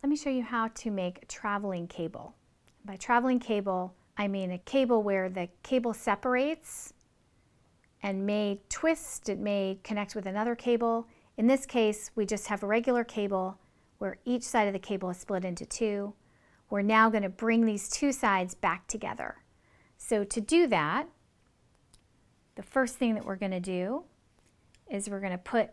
let me show you how to make a traveling cable. By traveling cable, I mean a cable where the cable separates and may twist, it may connect with another cable. In this case, we just have a regular cable where each side of the cable is split into two. We're now going to bring these two sides back together. So to do that, the first thing that we're going to do is we're going to put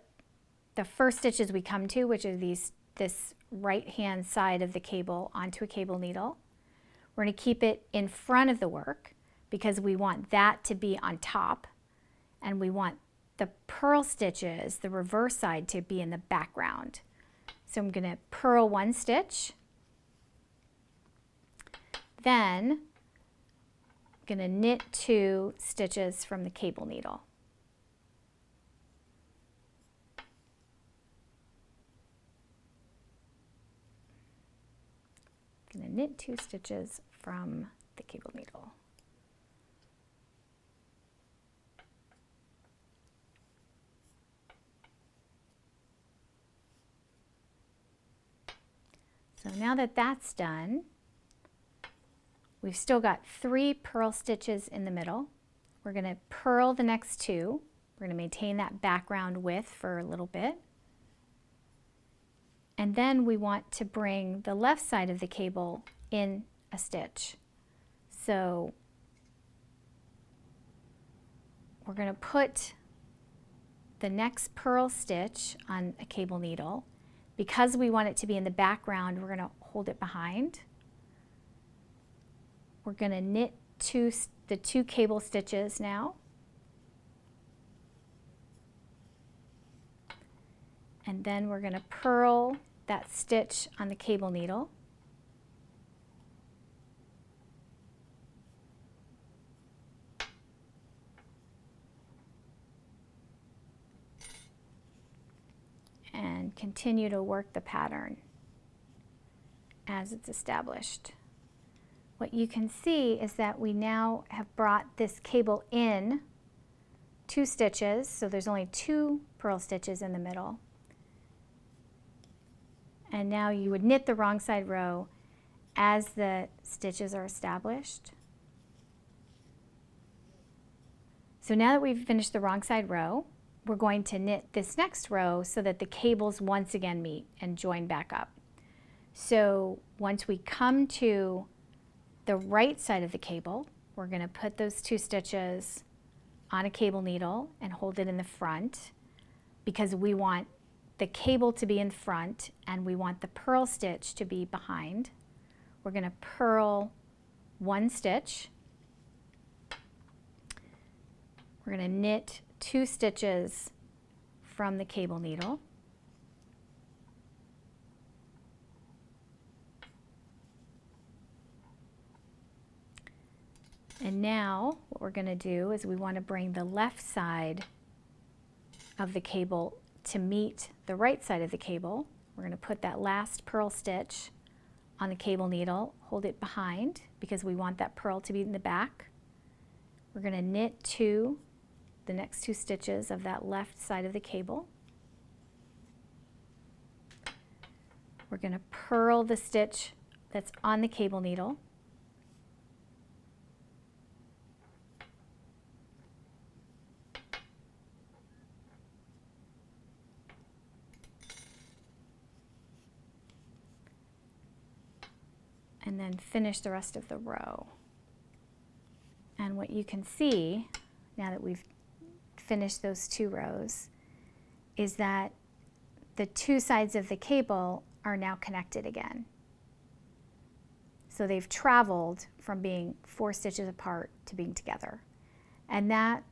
the first stitches we come to, which are this right-hand side of the cable, onto a cable needle. We're going to keep it in front of the work because we want that to be on top, and we want the purl stitches, the reverse side, to be in the background. So I'm going to purl one stitch, then I'm going to knit 2 stitches from the cable needle. I'm going to knit 2 stitches from the cable needle. So now that that's done, we've still got 3 purl stitches in the middle. We're going to purl the next 2. We're going to maintain that background width for a little bit. And then we want to bring the left side of the cable in a stitch. So we're going to put the next purl stitch on a cable needle. Because we want it to be in the background, we're going to hold it behind. We're going to knit the 2 cable stitches now. And then we're going to purl that stitch on the cable needle. And continue to work the pattern as it's established. What you can see is that we now have brought this cable in 2 stitches, so there's only 2 purl stitches in the middle. And now you would knit the wrong side row as the stitches are established. So now that we've finished the wrong side row, we're going to knit this next row so that the cables once again meet and join back up. So once we come to the right side of the cable, we're going to put those 2 stitches on a cable needle and hold it in the front because we want the cable to be in front and we want the purl stitch to be behind. We're going to purl 1 stitch. We're going to knit 2 stitches from the cable needle. And now what we're going to do is we want to bring the left side of the cable to meet the right side of the cable. We're going to put that last purl stitch on the cable needle, hold it behind because we want that purl to be in the back. We're going to knit the next 2 stitches of that left side of the cable. We're going to purl the stitch that's on the cable needle. And then finish the rest of the row. And what you can see, now that we've finished those 2 rows, is that the 2 sides of the cable are now connected again. So they've traveled from being 4 stitches apart to being together. And that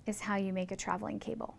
is how you make a traveling cable.